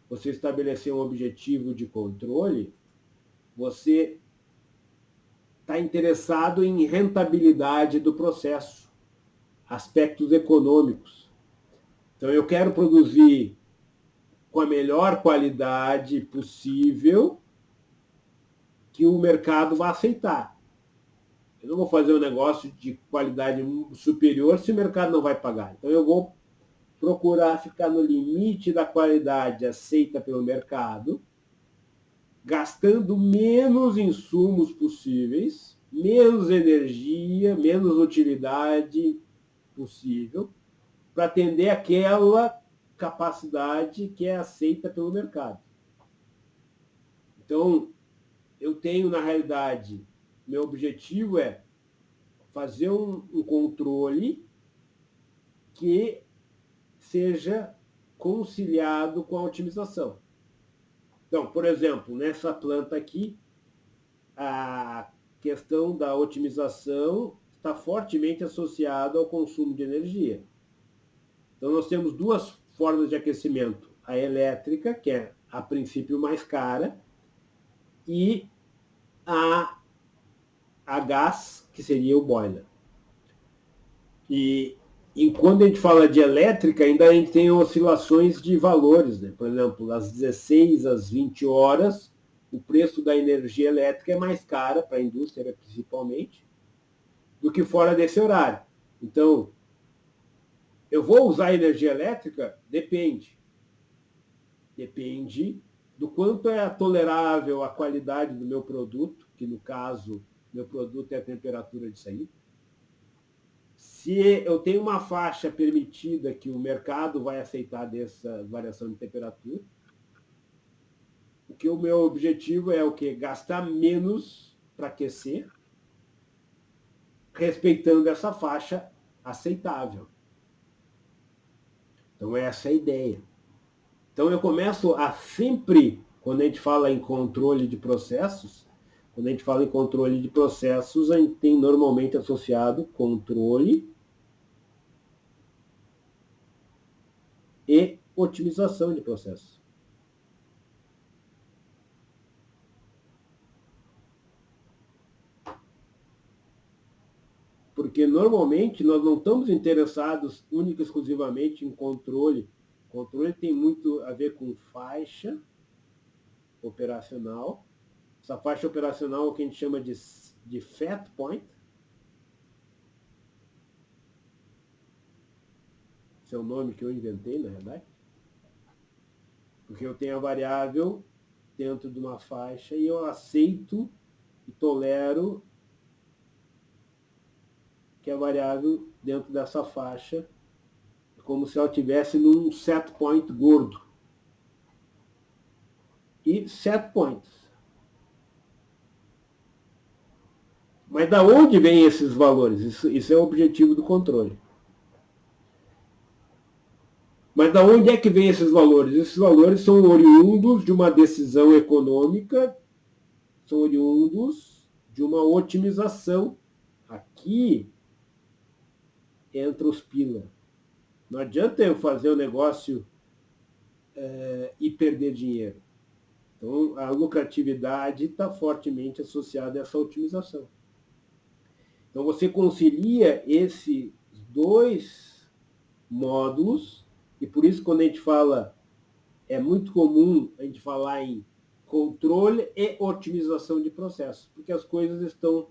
você estabelecer um objetivo de controle, você está interessado em rentabilidade do processo, aspectos econômicos. Então, eu quero produzir com a melhor qualidade possível que o mercado vai aceitar. Eu não vou fazer um negócio de qualidade superior se o mercado não vai pagar. Então, eu vou procurar ficar no limite da qualidade aceita pelo mercado, gastando menos insumos possíveis, menos energia, menos utilidade possível, para atender aquela capacidade que é aceita pelo mercado. Então, eu tenho, na realidade, meu objetivo é fazer um controle que seja conciliado com a otimização. Então, por exemplo, nessa planta aqui, a questão da otimização está fortemente associada ao consumo de energia. Então, nós temos duas formas de aquecimento. A elétrica, que é, a princípio, mais cara, e a gás, que seria o boiler. E quando a gente fala de elétrica, ainda a gente tem oscilações de valores, né? Por exemplo, das 16 às 20 horas, o preço da energia elétrica é mais cara para a indústria, principalmente, do que fora desse horário. Então, eu vou usar energia elétrica? Depende. Depende do quanto é tolerável a qualidade do meu produto, que no caso, meu produto é a temperatura de saída. Se eu tenho uma faixa permitida que o mercado vai aceitar dessa variação de temperatura, o meu objetivo é o quê? Gastar menos para aquecer, respeitando essa faixa aceitável. Então, essa é a ideia. Então, eu começo a sempre, quando a gente fala em controle de processos, quando a gente fala em controle de processos, a gente tem normalmente associado controle e otimização de processos. Porque normalmente nós não estamos interessados única e exclusivamente em controle. Controle tem muito a ver com faixa operacional. Essa faixa operacional é o que a gente chama de fat point. Esse é o nome que eu inventei, na verdade. Porque eu tenho a variável dentro de uma faixa e eu aceito e tolero que a variável dentro dessa faixa é como se ela estivesse num set point gordo. E set points. Mas da onde vêm esses valores? Isso é o objetivo do controle. Mas da onde é que vêm esses valores? Esses valores são oriundos de uma decisão econômica, são oriundos de uma otimização. Aqui entra os pila. Não adianta eu fazer o negócio e perder dinheiro. Então, a lucratividade está fortemente associada a essa otimização. Então, você concilia esses dois módulos, e por isso, quando a gente fala, é muito comum a gente falar em controle e otimização de processos, porque as coisas estão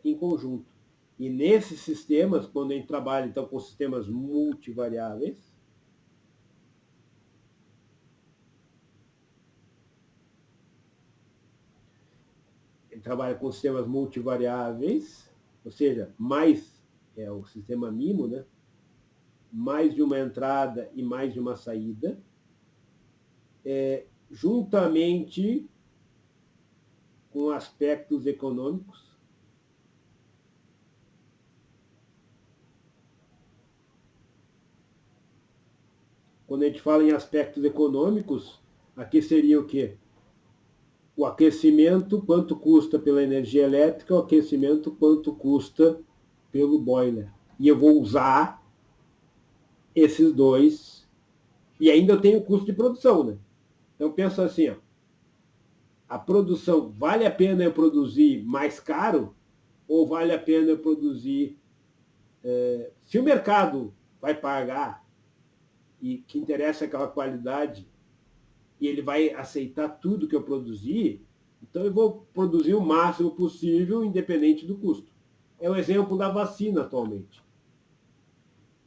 em conjunto. E nesses sistemas, quando a gente trabalha então com sistemas multivariáveis, trabalha com sistemas multivariáveis, ou seja, mais é o sistema MIMO, né? Mais de uma entrada e mais de uma saída, juntamente com aspectos econômicos. Quando a gente fala em aspectos econômicos, aqui seria o quê? O aquecimento, quanto custa pela energia elétrica, o aquecimento, quanto custa pelo boiler. E eu vou usar esses dois E ainda eu tenho o custo de produção, né? Então, penso assim, ó, a produção, vale a pena eu produzir mais caro ou vale a pena eu produzir... se o mercado vai pagar e que interessa aquela qualidade e ele vai aceitar tudo que eu produzir, então eu vou produzir o máximo possível, independente do custo. É o exemplo da vacina atualmente.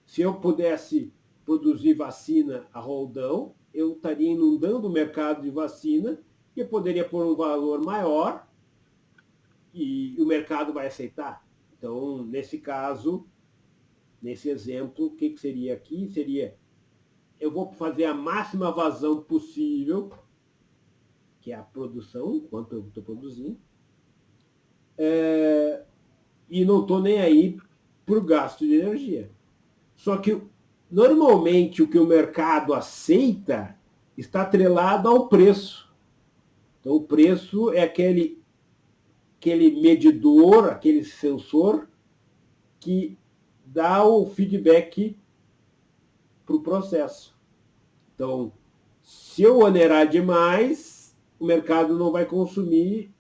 Se eu pudesse produzir vacina a roldão, eu estaria inundando o mercado de vacina e eu poderia pôr um valor maior e o mercado vai aceitar. Então, nesse caso, nesse exemplo, o que seria aqui? Seria, eu vou fazer a máxima vazão possível, que é a produção, quanto eu estou produzindo, e não estou nem aí para o gasto de energia. Só que, normalmente, o que o mercado aceita está atrelado ao preço. Então, o preço é aquele medidor, aquele sensor que dá o feedback para o processo. Então, se eu onerar demais, o mercado não vai consumir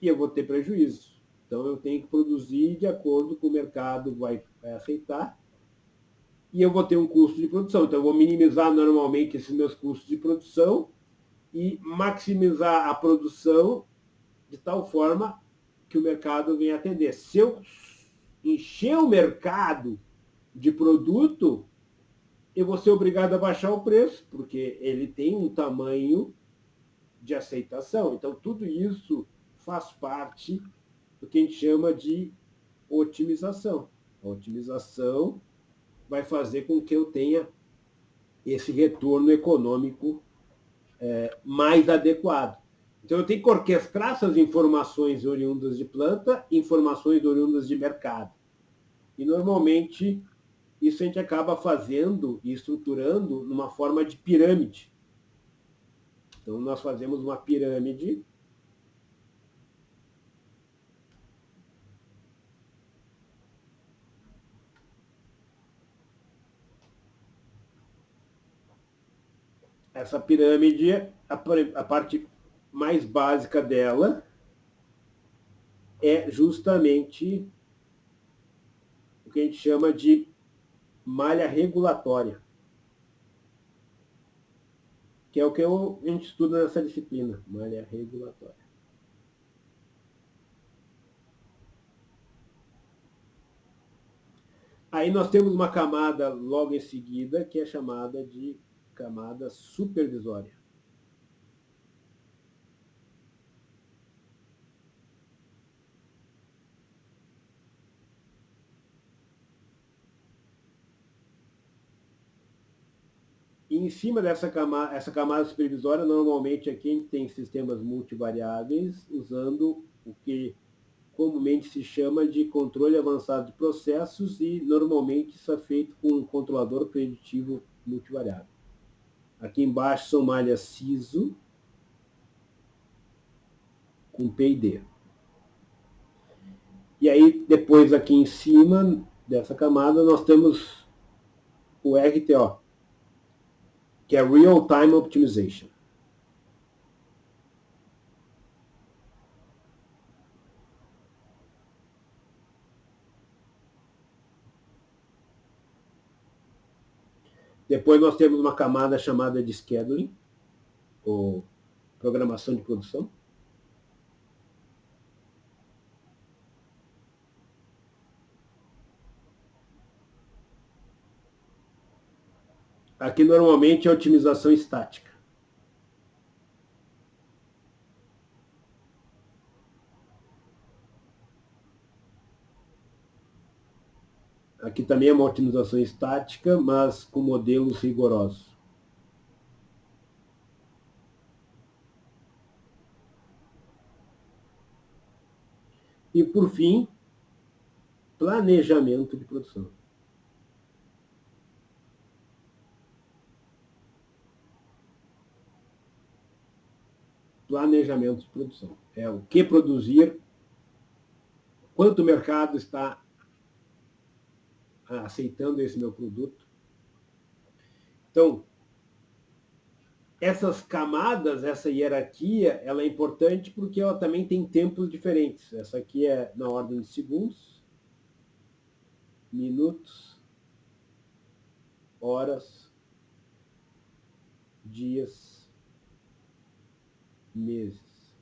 e eu vou ter prejuízo. Então, eu tenho que produzir de acordo com o mercado vai aceitar e eu vou ter um custo de produção. Então, eu vou minimizar normalmente esses meus custos de produção e maximizar a produção de tal forma que o mercado venha atender. Se eu encher o mercado de produto, eu vou ser obrigado a baixar o preço, porque ele tem um tamanho de aceitação. Então, tudo isso faz parte do que a gente chama de otimização. A otimização vai fazer com que eu tenha esse retorno econômico mais adequado. Então, eu tenho que orquestrar essas informações oriundas de planta, informações oriundas de mercado. E, normalmente, isso a gente acaba fazendo e estruturando numa forma de pirâmide. Então, nós fazemos uma pirâmide. Essa pirâmide, a parte mais básica dela é justamente o que a gente chama de malha regulatória, que é o que a gente estuda nessa disciplina, malha regulatória. Aí nós temos uma camada logo em seguida, que é chamada de camada supervisória. E em cima dessa camada, essa camada supervisória, normalmente aqui a gente tem sistemas multivariáveis usando o que comumente se chama de controle avançado de processos e normalmente isso é feito com um controlador preditivo multivariável. Aqui embaixo são malhas CISO com PID. E aí, depois aqui em cima dessa camada, nós temos o RTO, que é Real Time Optimization. Depois nós temos uma camada chamada de Scheduling, ou programação de produção. Aqui normalmente é otimização estática. Aqui também é uma otimização estática, mas com modelos rigorosos. E, por fim, planejamento de produção. Planejamento de produção. É o que produzir, quanto o mercado está aceitando esse meu produto. Então, essas camadas, essa hierarquia, ela é importante porque ela também tem tempos diferentes. Essa aqui é na ordem de segundos, minutos, horas, dias, meses.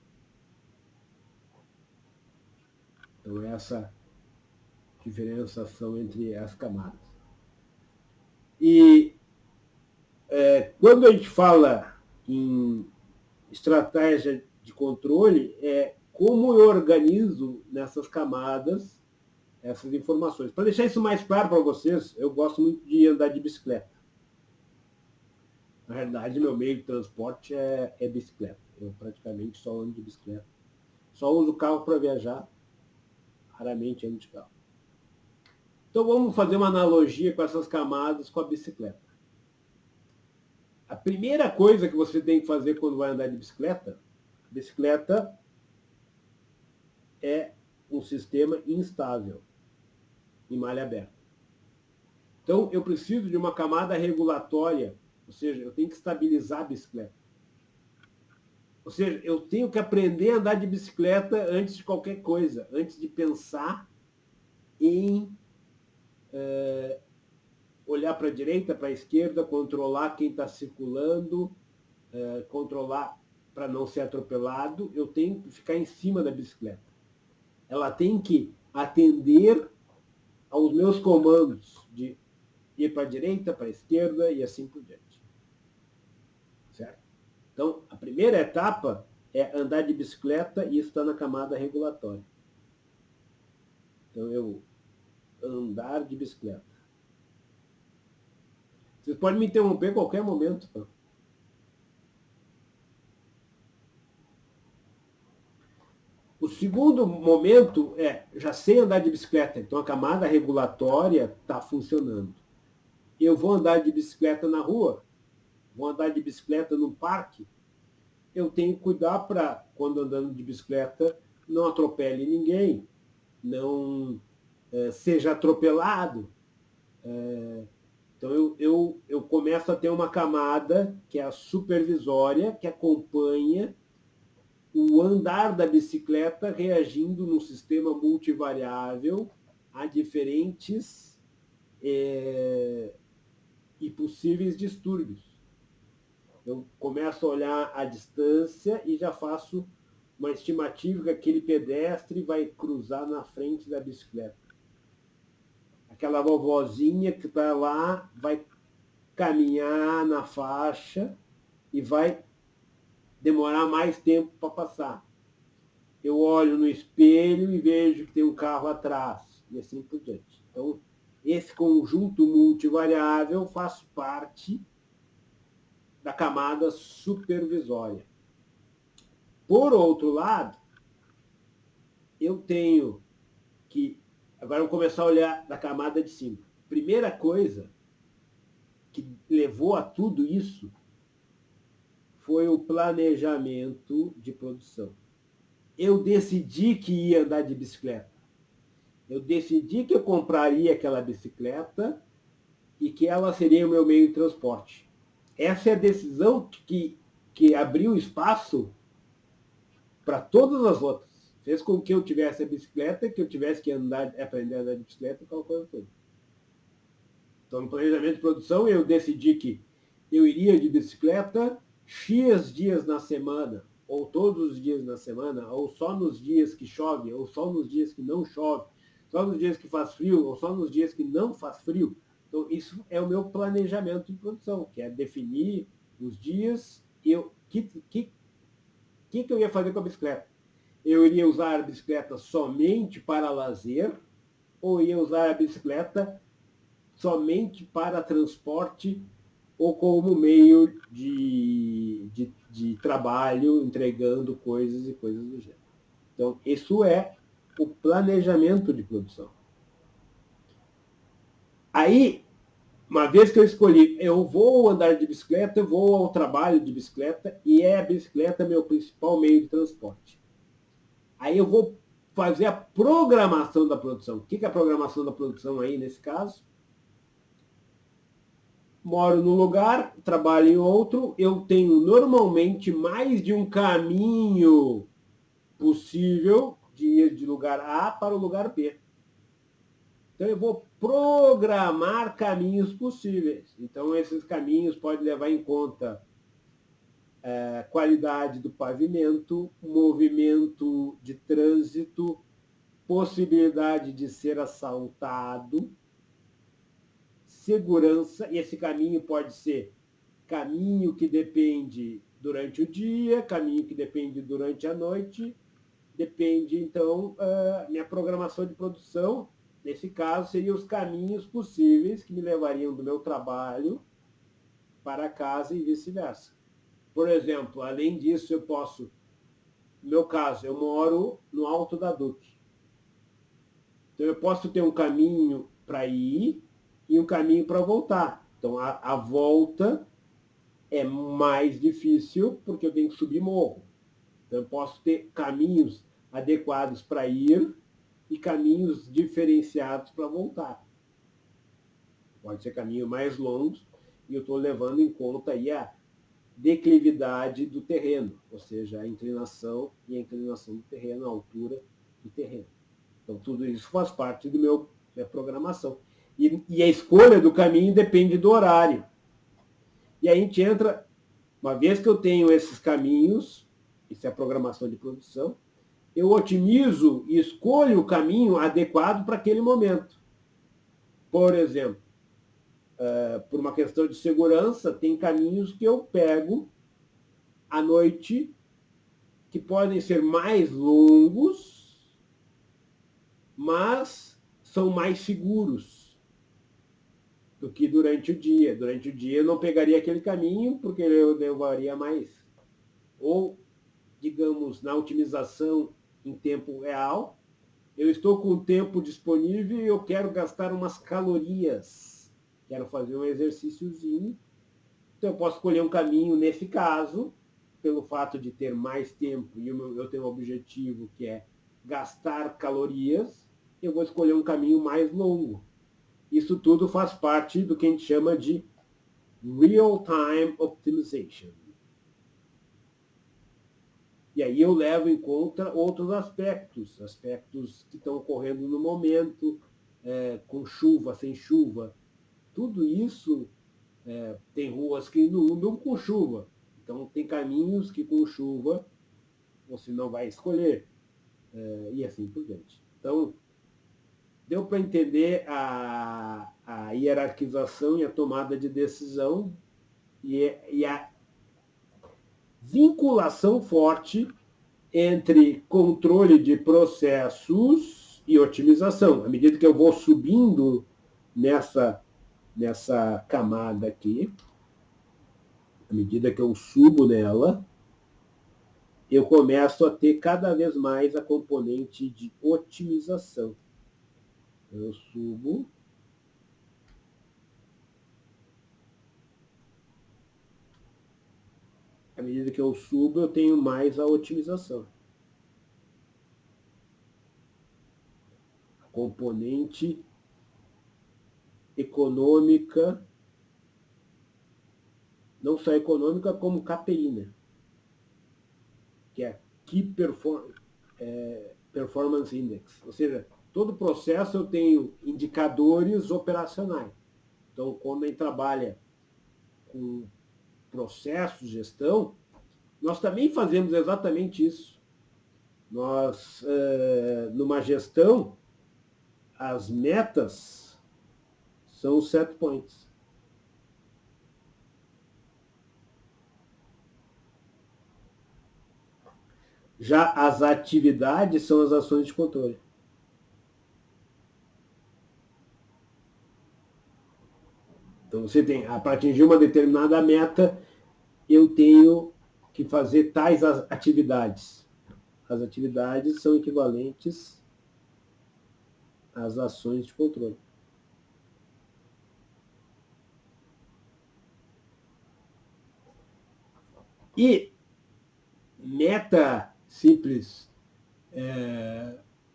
Então, essa diferenciação entre as camadas. E quando a gente fala em estratégia de controle, é como eu organizo nessas camadas essas informações. Para deixar isso mais claro para vocês, eu gosto muito de andar de bicicleta. Na realidade, meu meio de transporte é bicicleta. Eu praticamente só ando de bicicleta. Só uso o carro para viajar, raramente ando de carro. Então vamos fazer uma analogia com essas camadas com a bicicleta. A primeira coisa que você tem que fazer quando vai andar de bicicleta, a bicicleta é um sistema instável, em malha aberta. Então eu preciso de uma camada regulatória, ou seja, eu tenho que estabilizar a bicicleta. Ou seja, eu tenho que aprender a andar de bicicleta antes de qualquer coisa, antes de pensar em olhar para a direita, para a esquerda, controlar quem está circulando, controlar para não ser atropelado, eu tenho que ficar em cima da bicicleta. Ela tem que atender aos meus comandos de ir para a direita, para a esquerda e assim por diante. Certo? Então, a primeira etapa é andar de bicicleta e isso está na camada regulatória. Então, eu andar de bicicleta. Vocês podem me interromper a qualquer momento. Tá? O segundo momento é, já sei andar de bicicleta, então a camada regulatória está funcionando. Eu vou andar de bicicleta na rua, vou andar de bicicleta no parque, eu tenho que cuidar para, quando andando de bicicleta, não atropele ninguém, não seja atropelado. Então eu começo a ter uma camada que é a supervisória, que acompanha o andar da bicicleta reagindo num sistema multivariável a diferentes e possíveis distúrbios. Eu começo a olhar a distância e já faço uma estimativa que aquele pedestre vai cruzar na frente da bicicleta. Aquela vovozinha que está lá vai caminhar na faixa e vai demorar mais tempo para passar. Eu olho no espelho e vejo que tem um carro atrás, e assim por diante. Então, esse conjunto multivariável faz parte da camada supervisória. Por outro lado, eu tenho que... Agora vamos começar a olhar da camada de cima. Primeira coisa que levou a tudo isso foi o planejamento de produção. Eu decidi que ia andar de bicicleta. Eu decidi que eu compraria aquela bicicleta e que ela seria o meu meio de transporte. Essa é a decisão que abriu espaço para todas as outras. Fez com que eu tivesse a bicicleta, que eu tivesse que aprender a andar de bicicleta e tal coisa toda. Então, no planejamento de produção, eu decidi que eu iria de bicicleta X dias na semana, ou todos os dias na semana, ou só nos dias que chove, ou só nos dias que não chove, só nos dias que faz frio, ou só nos dias que não faz frio. Então, isso é o meu planejamento de produção, que é definir os dias e o que eu ia fazer com a bicicleta. Eu iria usar a bicicleta somente para lazer, ou ia usar a bicicleta somente para transporte ou como meio de trabalho, entregando coisas e coisas do gênero. Então, isso é o planejamento de produção. Aí, uma vez que eu escolhi, eu vou andar de bicicleta, eu vou ao trabalho de bicicleta, e é a bicicleta meu principal meio de transporte. Aí eu vou fazer a programação da produção. O que é a programação da produção aí, nesse caso? moro num lugar, trabalho em outro, eu tenho normalmente mais de um caminho possível de ir de lugar A para o lugar B. Então, eu vou programar caminhos possíveis. Então, esses caminhos podem levar em conta a qualidade do pavimento, movimento de trânsito, possibilidade de ser assaltado, segurança. E esse caminho pode ser caminho que depende durante o dia, caminho que depende durante a noite. Depende, então, minha programação de produção, nesse caso, seria os caminhos possíveis que me levariam do meu trabalho para casa e vice-versa. Por exemplo, além disso, eu posso, no meu caso, eu moro no Alto da Duque. Então, eu posso ter um caminho para ir e um caminho para voltar. Então, a volta é mais difícil porque eu tenho que subir morro. Então, eu posso ter caminhos adequados para ir e caminhos diferenciados para voltar. Pode ser caminho mais longos e eu estou levando em conta aí a declividade do terreno, ou seja, a inclinação e a inclinação do terreno, a altura do terreno. Então, tudo isso faz parte minha programação. E a escolha do caminho depende do horário. E aí a gente entra, uma vez que eu tenho esses caminhos, isso é a programação de produção, eu otimizo e escolho o caminho adequado para aquele momento. Por exemplo, por uma questão de segurança, tem caminhos que eu pego à noite que podem ser mais longos, mas são mais seguros do que durante o dia. Durante o dia eu não pegaria aquele caminho porque eu levaria mais. Ou, digamos, na otimização em tempo real, eu estou com o tempo disponível e eu quero gastar umas calorias. Quero fazer um exercíciozinho. Então, eu posso escolher um caminho nesse caso, pelo fato de ter mais tempo e eu tenho um objetivo que é gastar calorias, eu vou escolher um caminho mais longo. Isso tudo faz parte do que a gente chama de real-time optimization. E aí eu levo em conta outros aspectos que estão ocorrendo no momento, com chuva, sem chuva. Tudo isso, tem ruas que inundam com chuva. Então, tem caminhos que com chuva você não vai escolher, e assim por diante. Então, deu para entender a hierarquização e a tomada de decisão e a vinculação forte entre controle de processos e otimização. À medida que eu vou subindo nessa camada aqui, à medida que eu subo nela, eu começo a ter cada vez mais a componente de otimização. Eu subo. À medida que eu subo, eu tenho mais a otimização. A componente econômica, não só econômica, como KPI, que é Key Performance Index. Ou seja, todo processo eu tenho indicadores operacionais. Então, quando a gente trabalha com processos de gestão, nós também fazemos exatamente isso. Nós, numa gestão, as metas são os set points. Já as atividades são as ações de controle. Então, você tem, para atingir uma determinada meta, eu tenho que fazer tais atividades. As atividades são equivalentes às ações de controle. E meta simples,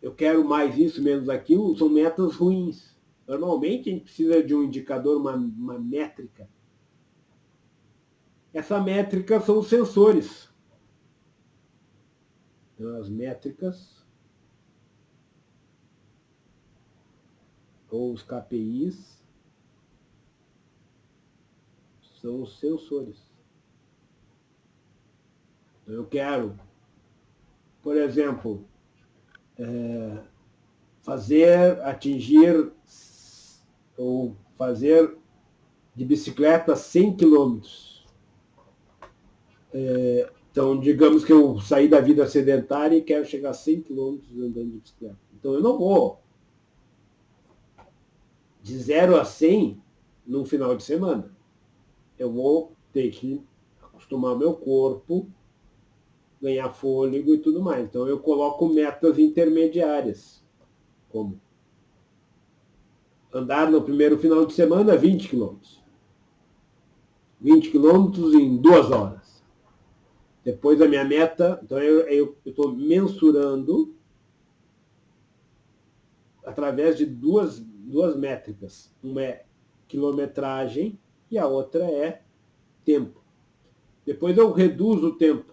eu quero mais isso, menos aquilo, são metas ruins. Normalmente a gente precisa de um indicador, uma métrica Essa métrica são os sensores. Então, as métricas, ou os KPIs, são os sensores. Então, eu quero, por exemplo, atingir ou fazer de bicicleta 100 quilômetros. Então, digamos que eu saí da vida sedentária e quero chegar a 100 quilômetros andando de bicicleta. Então, eu não vou de 0 a 100 num final de semana. Eu vou ter que acostumar meu corpo, ganhar fôlego e tudo mais. Então, eu coloco metas intermediárias, como andar no primeiro final de semana 20 quilômetros. 20 quilômetros em 2 horas. Depois a minha meta, então eu estou mensurando através de duas métricas. Uma é quilometragem e a outra é tempo. Depois eu reduzo o tempo,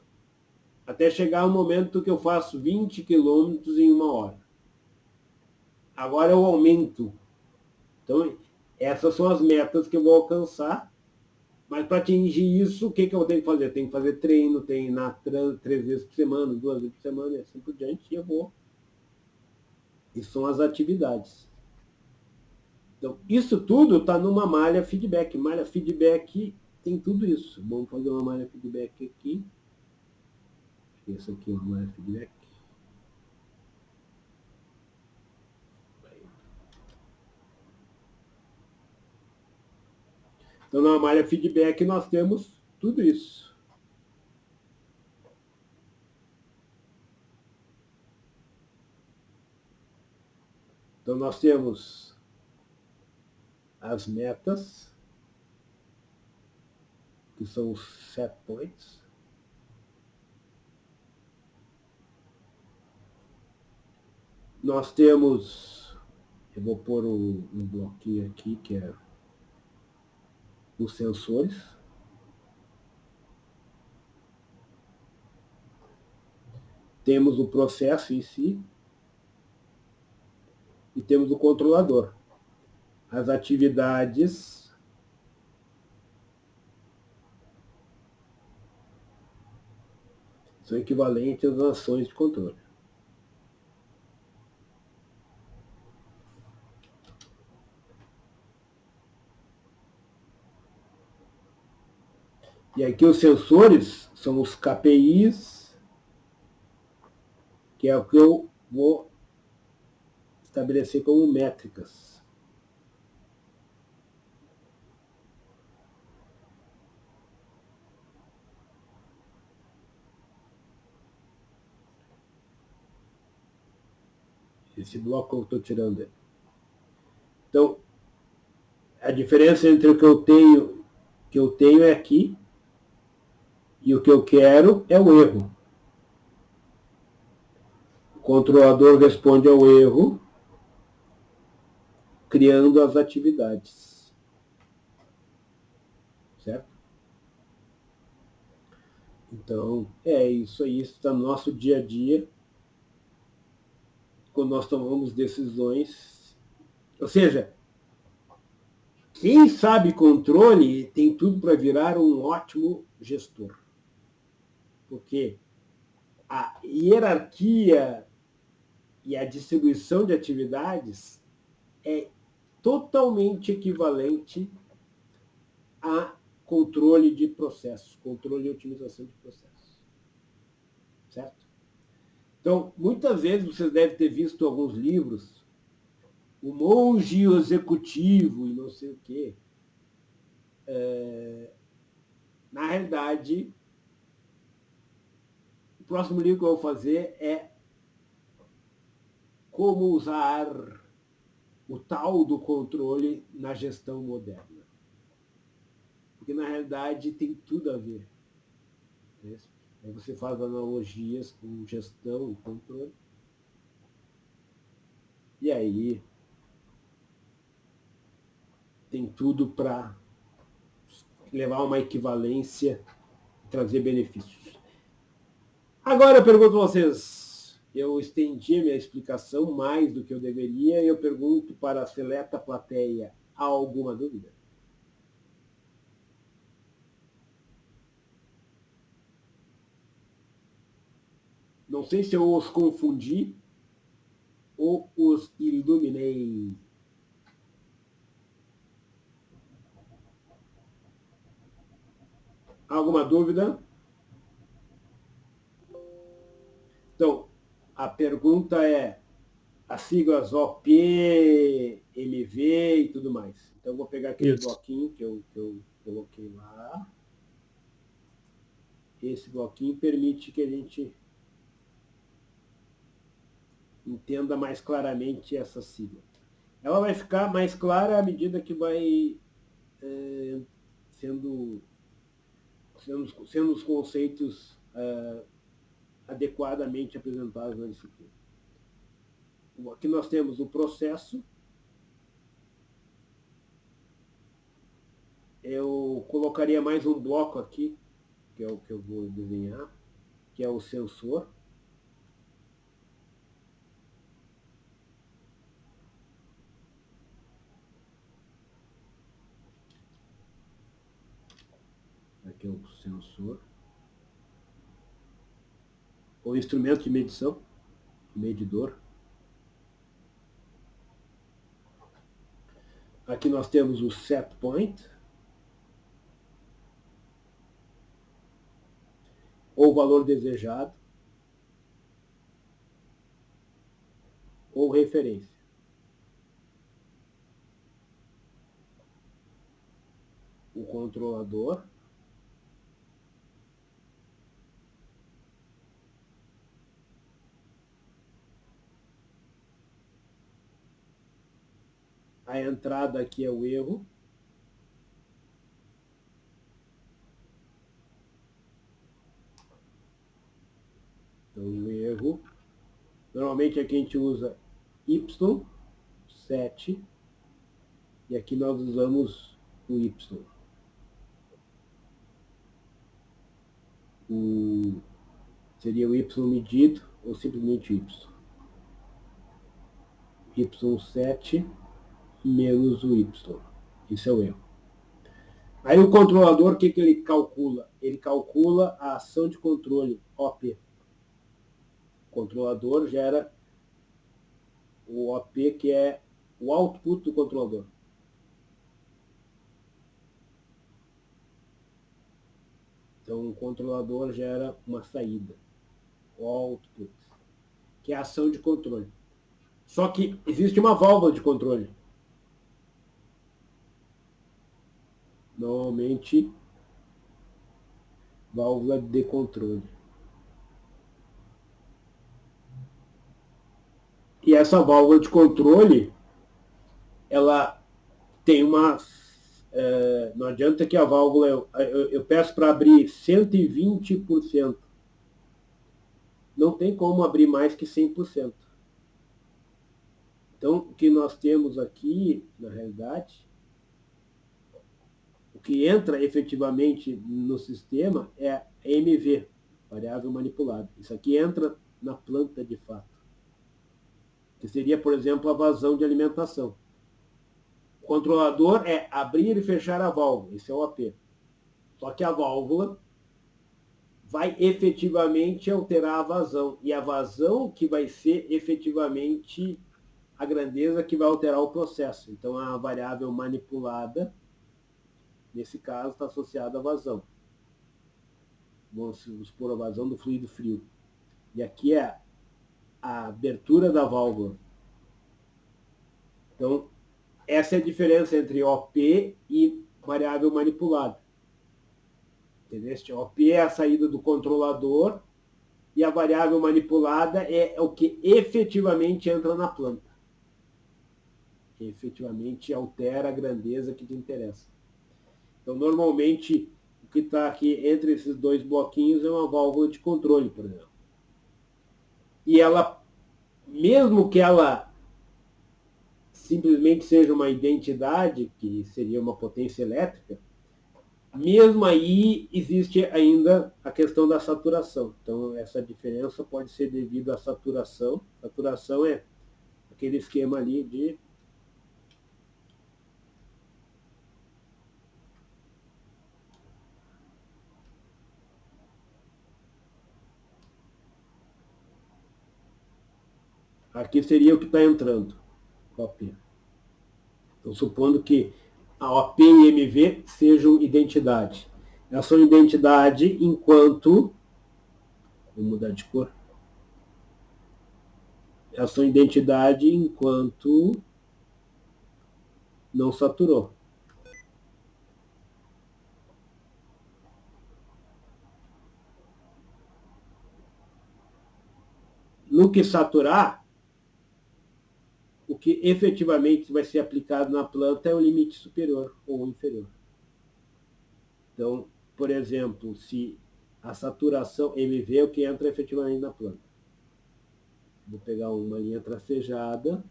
até chegar ao momento que eu faço 20 quilômetros em 1 hora. Agora eu aumento. Então, essas são as metas que eu vou alcançar. Mas para atingir isso, o que eu tenho que fazer? Eu tenho que fazer treino, treinar 3 vezes por semana, 2 vezes por semana, e assim por diante, e eu vou. E são as atividades. Então, isso tudo está numa malha feedback. Malha feedback tem tudo isso. Vamos fazer uma malha feedback aqui. Esse aqui é uma malha feedback. Então, na malha feedback, nós temos tudo isso. Então, nós temos as metas, que são os set points. Nós temos, eu vou pôr um bloquinho aqui, que é os sensores. Temos o processo em si e temos o controlador. As atividades são equivalentes às ações de controle. E aqui os sensores são os KPIs, que é o que eu vou estabelecer como métricas. Esse bloco eu estou tirando ele. Então, a diferença entre o que eu tenho é aqui e o que eu quero é o erro. O controlador responde ao erro criando as atividades. Certo? Então, é isso aí, isso está no nosso dia a dia, quando nós tomamos decisões. Ou seja, quem sabe controle tem tudo para virar um ótimo gestor. Porque a hierarquia e a distribuição de atividades é totalmente equivalente a controle de processos, controle e otimização de processos. Certo? Então, muitas vezes vocês devem ter visto alguns livros, o monge executivo e não sei o quê. Na realidade, o próximo livro que eu vou fazer é como usar o tal do controle na gestão moderna. Porque, na realidade, tem tudo a ver. Aí você faz analogias com gestão e controle. E aí tem tudo para levar a uma equivalência e trazer benefícios. Agora eu pergunto a vocês, eu estendi a minha explicação mais do que eu deveria, e eu pergunto para a seleta plateia, há alguma dúvida? Não sei se eu os confundi ou os iluminei. Alguma dúvida? Então, a pergunta é as siglas OP, MV e tudo mais. Então, eu vou pegar aquele bloquinho que eu coloquei lá. Esse bloquinho permite que a gente entenda mais claramente essa sigla. Ela vai ficar mais clara à medida que vai sendo os conceitos adequadamente apresentados na disciplina. Aqui nós temos o processo. Eu colocaria mais um bloco aqui, que é o que eu vou desenhar, que é o sensor. Aqui é o sensor. O instrumento de medição, medidor. Aqui nós temos o set point, ou valor desejado, ou referência. O controlador. A entrada aqui é o erro. Então, o erro. Normalmente aqui a gente usa Y7. E aqui nós usamos o Y. Seria o Y medido ou simplesmente Y. Y7 menos o Y. Isso é o erro. Aí o controlador, o que ele calcula? Ele calcula a ação de controle, OP. O controlador gera o OP, que é o output do controlador. Então o controlador gera uma saída, o output, que é a ação de controle. Só que existe uma válvula de controle. Normalmente, válvula de controle. E essa válvula de controle, ela tem uma... não adianta que a válvula... Eu peço para abrir 120%. Não tem como abrir mais que 100%. Então, o que nós temos aqui, na realidade, o que entra efetivamente no sistema é a MV, variável manipulada. Isso aqui entra na planta de fato. Que seria, por exemplo, a vazão de alimentação. O controlador é abrir e fechar a válvula, esse é o AP. Só que a válvula vai efetivamente alterar a vazão. E a vazão que vai ser efetivamente a grandeza que vai alterar o processo. Então, a variável manipulada, nesse caso, está associada à vazão. Vamos supor a vazão do fluido frio. E aqui é a abertura da válvula. Então, essa é a diferença entre OP e variável manipulada. Entendeu? OP é a saída do controlador e a variável manipulada é o que efetivamente entra na planta. Que efetivamente altera a grandeza que te interessa. Então, normalmente, o que está aqui entre esses dois bloquinhos é uma válvula de controle, por exemplo. E ela, mesmo que ela simplesmente seja uma identidade, que seria uma potência elétrica, Mesmo aí, existe ainda a questão da saturação. Então, essa diferença pode ser devido à saturação. Saturação é aquele esquema ali de... Aqui seria o que está entrando, OP. Então, supondo que a OP e MV sejam identidade. Elas são identidade enquanto... Vou mudar de cor. Elas são identidade enquanto não saturou. No que saturar, o que efetivamente vai ser aplicado na planta é o limite superior ou inferior. Então, por exemplo, se a saturação MV é o que entra efetivamente na planta. Vou pegar uma linha tracejada.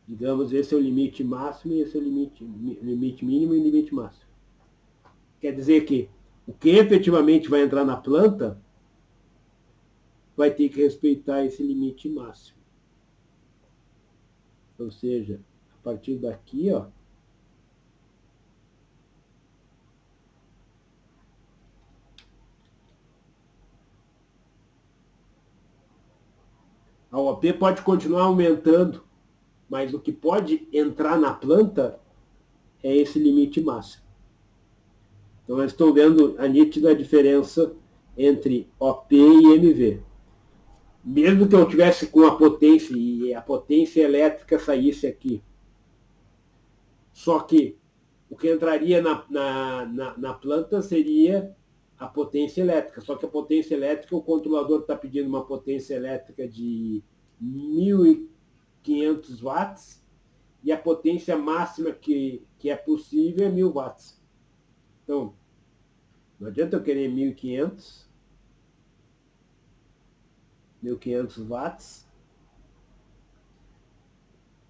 Digamos, esse é o limite máximo e esse é o limite mínimo e limite máximo. Quer dizer que o que efetivamente vai entrar na planta vai ter que respeitar esse limite máximo. Ou seja, a partir daqui, ó, a OP pode continuar aumentando, mas o que pode entrar na planta é esse limite máximo. Então, nós estamos vendo a nítida diferença entre OP e MV. Mesmo que eu tivesse com a potência e a potência elétrica saísse aqui, só que o que entraria na planta seria a potência elétrica. Só que a potência elétrica, o controlador está pedindo uma potência elétrica de 1.500 watts e a potência máxima que é possível é 1.000 watts. Então, não adianta eu querer 1.500 watts,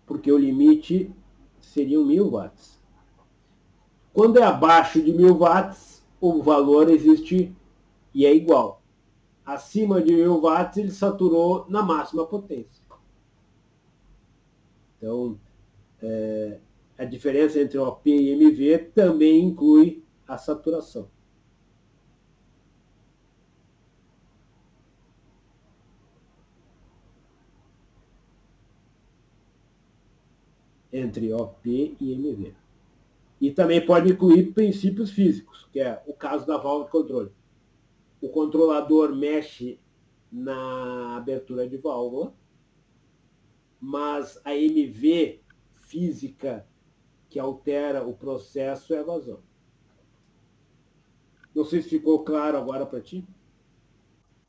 porque o limite seriam 1.000 watts. Quando é abaixo de 1.000 watts, o valor existe e é igual. Acima de 1.000 watts, ele saturou na máxima potência. Então, a diferença entre OP e MV também inclui a saturação. Entre OP e MV. E também pode incluir princípios físicos, que é o caso da válvula de controle. O controlador mexe na abertura de válvula, mas a MV física que altera o processo é a vazão. Não sei se ficou claro agora para ti.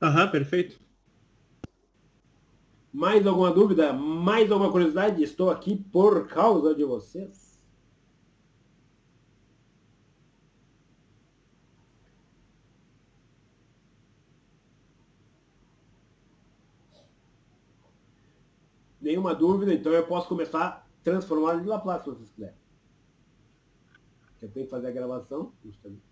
Aham, perfeito. Mais alguma dúvida? Mais alguma curiosidade? Estou aqui por causa de vocês. Nenhuma dúvida, então eu posso começar a transformar em Laplace, se vocês quiserem. Eu tenho que fazer a gravação, justamente.